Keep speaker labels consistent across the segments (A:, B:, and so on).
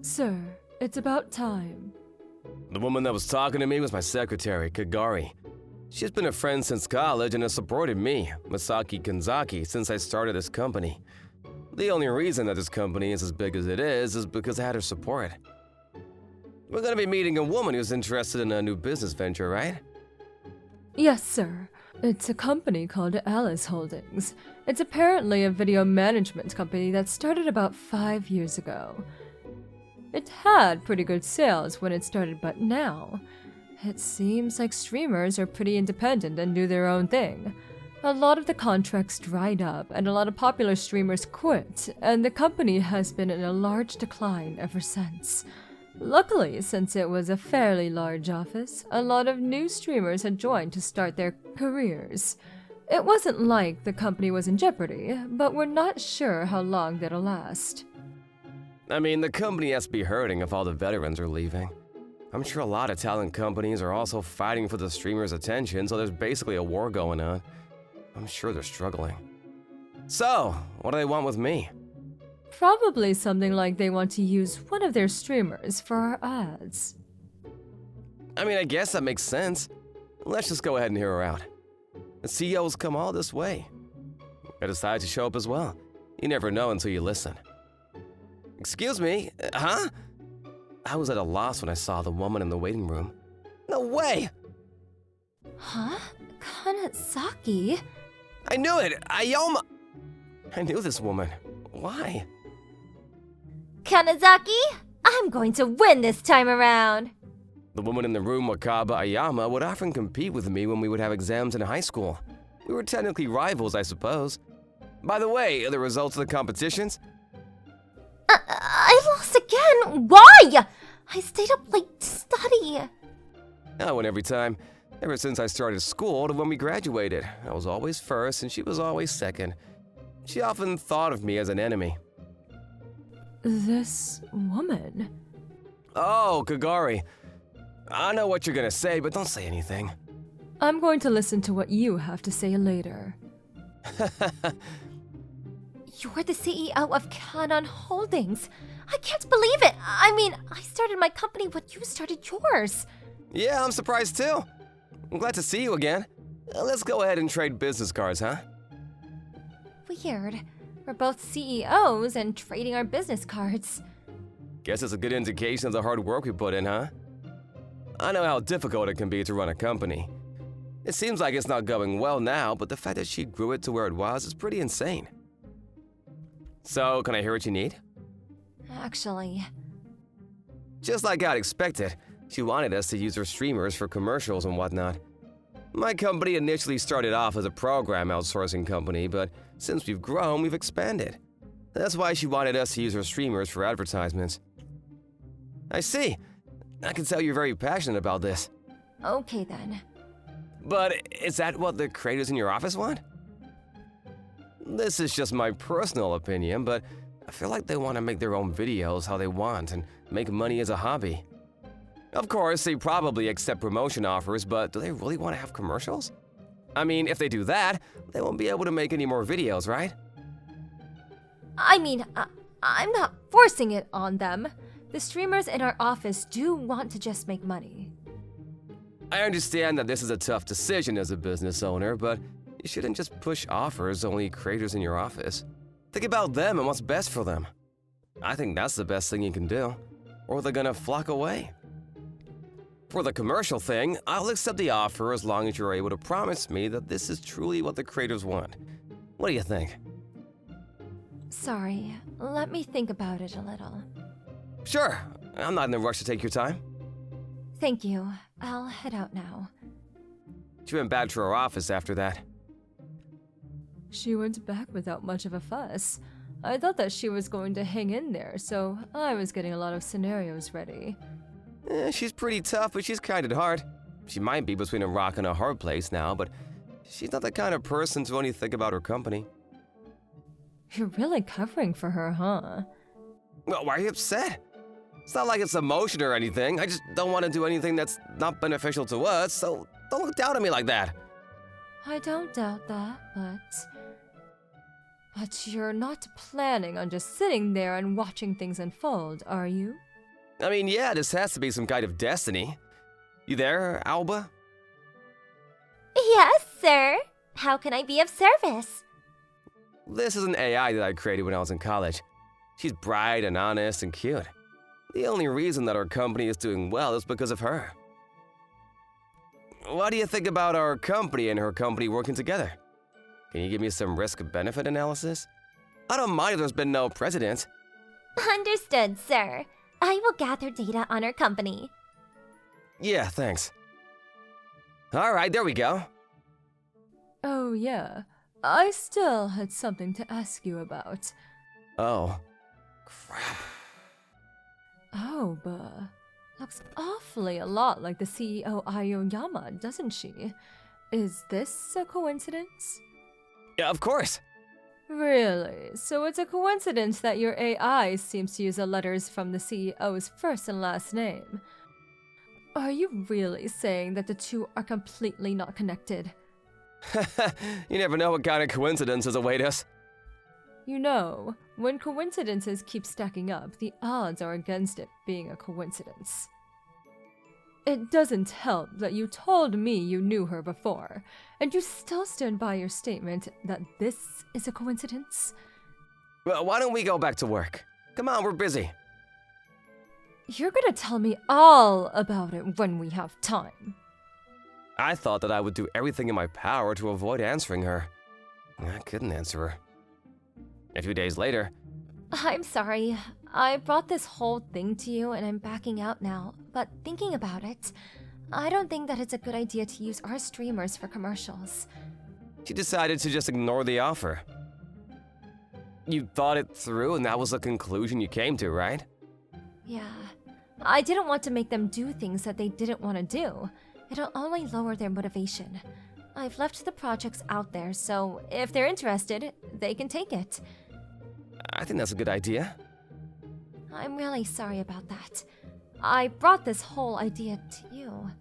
A: Sir, it's about time.
B: The woman that was talking to me was my secretary, Kagari. She's been a friend since college and has supported me, Masaki Kanzaki, since I started this company. The only reason that this company is as big as it is because I had her support. We're gonna be meeting a woman who's interested in a new business venture, right?
A: Yes, sir. It's a company called Alice Holdings. It's apparently a video management company that started about 5 years ago. It had pretty good sales when it started, but now, it seems like streamers are pretty independent and do their own thing. A lot of the contracts dried up and a lot of popular streamers quit, and the company has been in a large decline ever since. Luckily, since it was a fairly large office, a lot of new streamers had joined to start their careers. It wasn't like the company was in jeopardy, but we're not sure how long that'll last.
B: I mean, the company has to be hurting if all the veterans are leaving. I'm sure a lot of talent companies are also fighting for the streamers' attention, so there's basically a war going on. I'm sure they're struggling. So, what do they want with me?
A: Probably something like they want to use one of their streamers for our ads.
B: I mean, I guess that makes sense. Let's just go ahead and hear her out. The CEO's come all this way. I decided to show up as well. You never know until you listen. Excuse me, huh? I was at a loss when I saw the woman in the waiting room. No way!
C: Huh? Kanazaki?
B: I knew it! Ayoma! I knew this woman. Why?
C: Kanazaki? I'm going to win this time around!
B: The woman in the room, Wakaba Ayama, would often compete with me when we would have exams in high school. We were technically rivals, I suppose. By the way, are the results of the competitions?
C: I lost again! Why? I stayed up late to study.
B: I win every time. Ever since I started school to when we graduated. I was always first and she was always second. She often thought of me as an enemy.
A: This woman?
B: Oh, Kagari. I know what you're gonna say, but don't say anything.
A: I'm going to listen to what you have to say later.
C: You're the CEO of Kanon Holdings. I can't believe it. I mean, I started my company when you started yours.
B: Yeah, I'm surprised too. I'm glad to see you again. Let's go ahead and trade business cards, huh?
C: Weird. We're both CEOs and trading our business cards.
B: Guess it's a good indication of the hard work we put in, huh? I know how difficult it can be to run a company. It seems like it's not going well now, but the fact that she grew it to where it was is pretty insane. So, can I hear what you need?
C: Actually...
B: Just like I'd expected, she wanted us to use her streamers for commercials and whatnot. My company initially started off as a program outsourcing company, but since we've grown, we've expanded. That's why she wanted us to use her streamers for advertisements. I see. I can tell you're very passionate about this.
C: Okay then.
B: But is that what the creators in your office want? This is just my personal opinion, but I feel like they want to make their own videos how they want and make money as a hobby. Of course, they probably accept promotion offers, but do they really want to have commercials? I mean, if they do that, they won't be able to make any more videos, right?
C: I mean, I'm not forcing it on them. The streamers in our office do want to just make money.
B: I understand that this is a tough decision as a business owner, but you shouldn't just push offers only creators in your office. Think about them and what's best for them. I think that's the best thing you can do, or they're gonna flock away. For the commercial thing, I'll accept the offer as long as you're able to promise me that this is truly what the creators want. What do you think?
C: Sorry, let me think about it a little.
B: Sure, I'm not in a rush to take your time.
C: Thank you. I'll head out now.
B: She went back to her office after that.
A: She went back without much of a fuss. I thought that she was going to hang in there, so I was getting a lot of scenarios ready.
B: She's pretty tough, but she's kind at heart. She might be between a rock and a hard place now, but she's not the kind of person to only think about her company.
A: You're really covering for her, huh?
B: Well, why are you upset? It's not like it's emotion or anything. I just don't want to do anything that's not beneficial to us, so don't look down at me like that.
A: I don't doubt that, but you're not planning on just sitting there and watching things unfold, are you?
B: I mean, yeah, this has to be some kind of destiny. You there, Alba?
C: Yes, sir. How can I be of service?
B: This is an AI that I created when I was in college. She's bright and honest and cute. The only reason that our company is doing well is because of her. What do you think about our company and her company working together? Can you give me some risk-benefit analysis? I don't mind if there's been no precedent.
C: Understood, sir. I will gather data on our company.
B: Yeah, thanks. All right, there we go.
A: Oh, yeah. I still had something to ask you about.
B: Oh, crap.
A: Aoba looks awfully a lot like the CEO Aoyama, doesn't she? Is this a coincidence?
B: Yeah, of course.
A: Really? So it's a coincidence that your AI seems to use the letters from the CEO's first and last name. Are you really saying that the two are completely not connected?
B: You never know what kind of coincidences await us.
A: You know, when coincidences keep stacking up, the odds are against it being a coincidence. It doesn't help that you told me you knew her before, and you still stood by your statement that this is a coincidence?
B: Well, why don't we go back to work? Come on, we're busy.
A: You're gonna tell me all about it when we have time.
B: I thought that I would do everything in my power to avoid answering her. I couldn't answer her. A few days later,
C: I'm sorry. I brought this whole thing to you and I'm backing out now. But thinking about it, I don't think that it's a good idea to use our streamers for commercials.
B: she decided to just ignore the offer. You thought it through and that was the conclusion you came to, right?
C: Yeah. I didn't want to make them do things that they didn't want to do. It'll only lower their motivation. I've left the projects out there, so if they're interested, they can take it.
B: I think that's a good idea.
C: I'm really sorry about that. I brought this whole idea to you.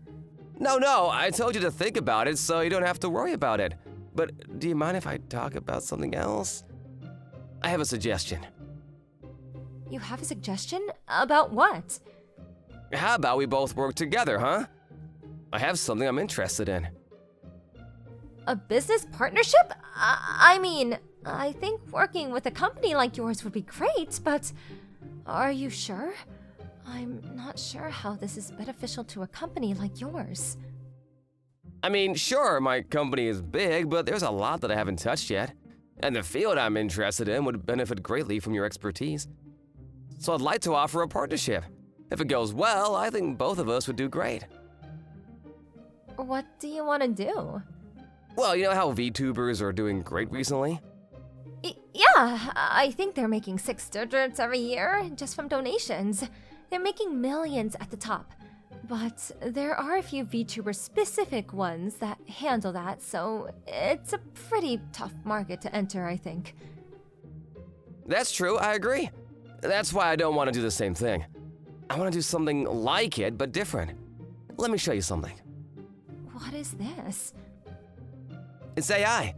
B: No, I told you to think about it so you don't have to worry about it. But do you mind if I talk about something else? I have a suggestion.
C: You have a suggestion? About what?
B: How about we both work together, huh? I have something I'm interested in.
C: A business partnership? I mean, I think working with a company like yours would be great, but are you sure? I'm not sure how this is beneficial to a company like yours.
B: I mean, sure, my company is big, but there's a lot that I haven't touched yet. And the field I'm interested in would benefit greatly from your expertise. So I'd like to offer a partnership. If it goes well, I think both of us would do great.
C: What do you want to do?
B: Well, you know how VTubers are doing great recently?
C: Yeah, I think they're making 6 digits every year just from donations. They're making millions at the top. But there are a few VTuber-specific ones that handle that, so it's a pretty tough market to enter, I think.
B: That's true, I agree. That's why I don't want to do the same thing. I want to do something like it, but different. Let me show you something.
C: What is this?
B: It's AI,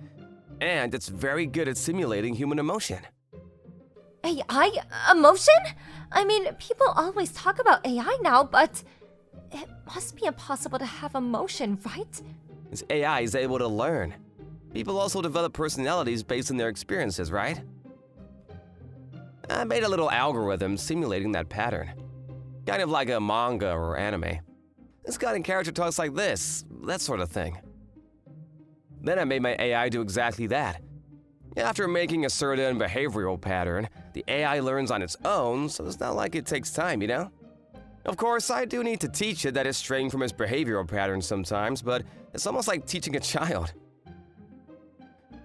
B: and it's very good at simulating human emotion.
C: AI? Emotion? I mean, people always talk about AI now, but it must be impossible to have emotion, right?
B: This AI is able to learn. People also develop personalities based on their experiences, right? I made a little algorithm simulating that pattern. Kind of like a manga or anime. This kind of character talks like this, that sort of thing. Then I made my AI do exactly that. After making a certain behavioral pattern, the AI learns on its own, so it's not like it takes time, you know? Of course, I do need to teach it that it's straying from its behavioral pattern sometimes, but it's almost like teaching a child.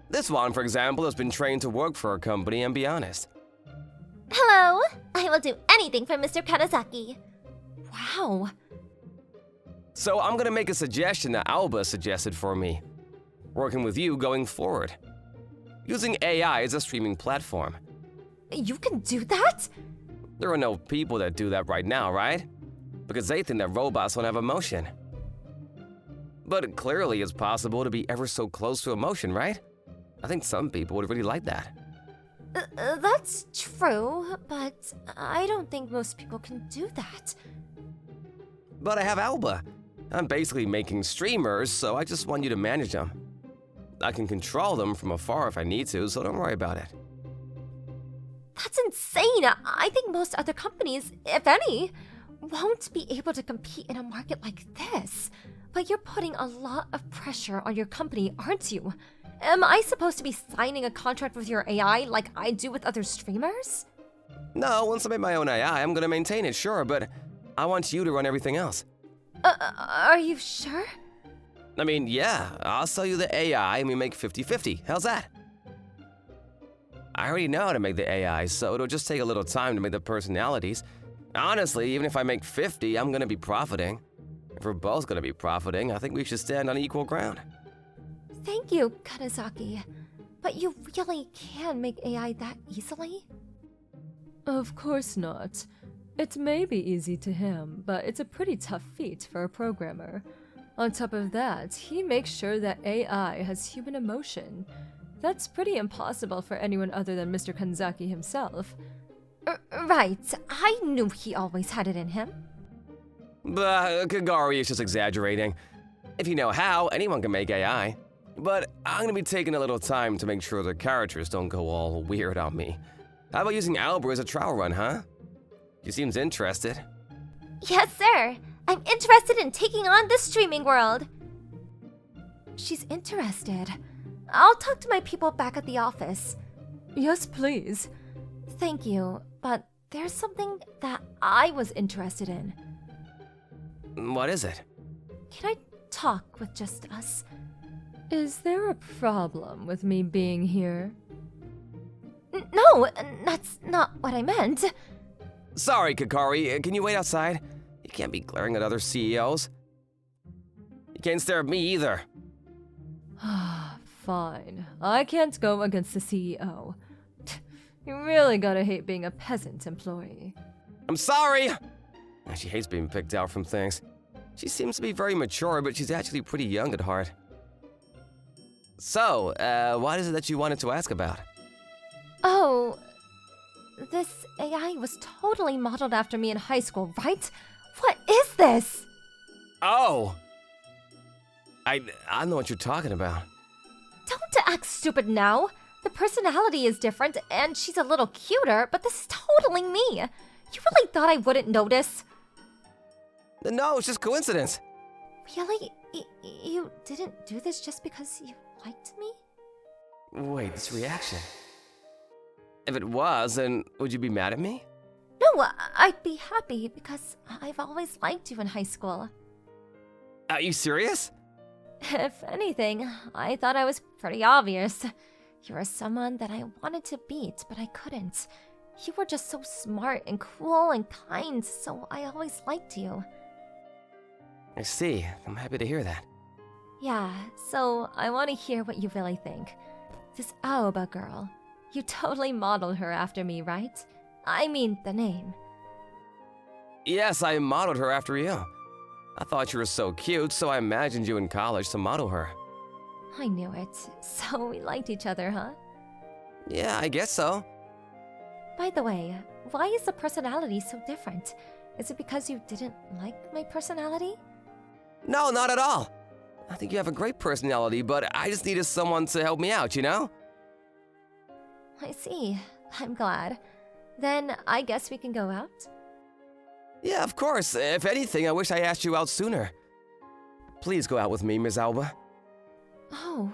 B: This one, for example, has been trained to work for a company and be honest.
C: Hello! I will do anything for Mr. Kanazaki. Wow.
B: So I'm gonna make a suggestion that Alba suggested for me. Working with you going forward. Using AI as a streaming platform.
C: You can do that?
B: There are no people that do that right now, right? Because they think that robots don't have emotion. But clearly it's possible to be ever so close to emotion, right? I think some people would really like that.
C: That's true, but I don't think most people can do that.
B: But I have Alba. I'm basically making streamers, so I just want you to manage them. I can control them from afar if I need to, so don't worry about it.
C: That's insane! I think most other companies, if any, won't be able to compete in a market like this. But you're putting a lot of pressure on your company, aren't you? Am I supposed to be signing a contract with your AI like I do with other streamers?
B: No, once I make my own AI, I'm gonna maintain it, sure, but I want you to run everything else.
C: Are you sure?
B: I mean, yeah, I'll sell you the AI and we make 50-50. How's that? I already know how to make the AI, so it'll just take a little time to make the personalities. Honestly, even if I make 50, I'm gonna be profiting. If we're both gonna be profiting, I think we should stand on equal ground.
C: Thank you, Kanazaki. But you really can make AI that easily?
A: Of course not. It may be easy to him, but it's a pretty tough feat for a programmer. On top of that, he makes sure that AI has human emotion. That's pretty impossible for anyone other than Mr. Kanzaki himself.
C: Right, I knew he always had it in him.
B: But Kagari is just exaggerating. If you know how, anyone can make AI. But I'm gonna be taking a little time to make sure the characters don't go all weird on me. How about using Alba as a trial run, huh? She seems interested.
C: Yes, sir. I'm interested in taking on the streaming world. She's interested. I'll talk to my people back at the office.
A: Yes, please.
C: Thank you, but there's something that I was interested in.
B: What is it?
C: Can I talk with just us?
A: Is there a problem with me being here?
C: No, that's not what I meant.
B: Sorry, Kakari, can you wait outside? You can't be glaring at other CEOs. You can't stare at me either.
A: Fine. I can't go against the CEO. You really gotta hate being a peasant employee.
B: I'm sorry! She hates being picked out from things. She seems to be very mature, but she's actually pretty young at heart. So, what is it that you wanted to ask about?
C: Oh, this AI was totally modeled after me in high school, right? What is this?
B: Oh! I know what you're talking about.
C: Don't act stupid now. The personality is different, and she's a little cuter, but this is totally me. You really thought I wouldn't notice?
B: No, it's just coincidence.
C: Really? You didn't do this just because you liked me?
B: Wait, this reaction. If it was, then would you be mad at me?
C: No, I'd be happy because I've always liked you in high school.
B: Are you serious?
C: If anything, I thought I was pretty obvious. You were someone that I wanted to beat, but I couldn't. You were just so smart and cool and kind, so I always liked you.
B: I see. I'm happy to hear that.
C: Yeah, so I want to hear what you really think. This Aoba girl, you totally modeled her after me, right? I mean, the name.
B: Yes, I modeled her after you. I thought you were so cute, so I imagined you in college to model her.
C: I knew it. So we liked each other, huh?
B: Yeah, I guess so.
C: By the way, why is the personality so different? Is it because you didn't like my personality?
B: No, not at all. I think you have a great personality, but I just needed someone to help me out, you know?
C: I see. I'm glad. Then I guess we can go out?
B: Yeah, of course. If anything, I wish I asked you out sooner. Please go out with me, Ms. Alba.
C: Oh.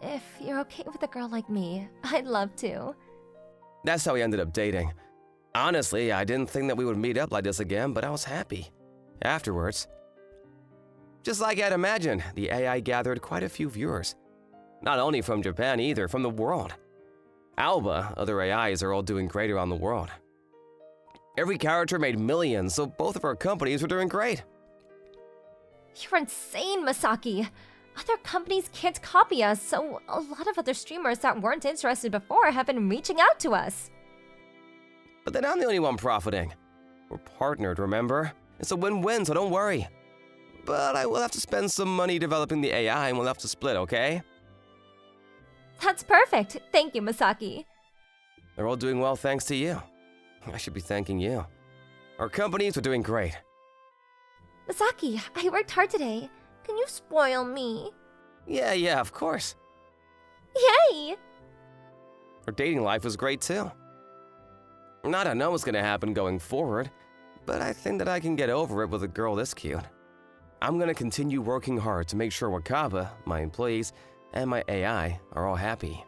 C: If you're okay with a girl like me, I'd love to.
B: That's how we ended up dating. Honestly, I didn't think that we would meet up like this again, but I was happy. Afterwards. Just like I'd imagined, the AI gathered quite a few viewers. Not only from Japan either, from the world. Alba, other AIs are all doing great around the world. Every character made millions, so both of our companies were doing great.
C: You're insane, Masaki. Other companies can't copy us, so a lot of other streamers that weren't interested before have been reaching out to us.
B: But then I'm the only one profiting. We're partnered, remember? It's a win-win, so don't worry. But I will have to spend some money developing the AI and we'll have to split, okay?
C: That's perfect. Thank you, Masaki.
B: They're all doing well thanks to you. I should be thanking you. Our companies are doing great.
C: Masaki, I worked hard today. Can you spoil me?
B: Yeah, of course.
C: Yay!
B: Our dating life was great too. I don't know what's gonna happen going forward, but I think that I can get over it with a girl this cute. I'm gonna continue working hard to make sure Wakaba, my employees, and my AI are all happy.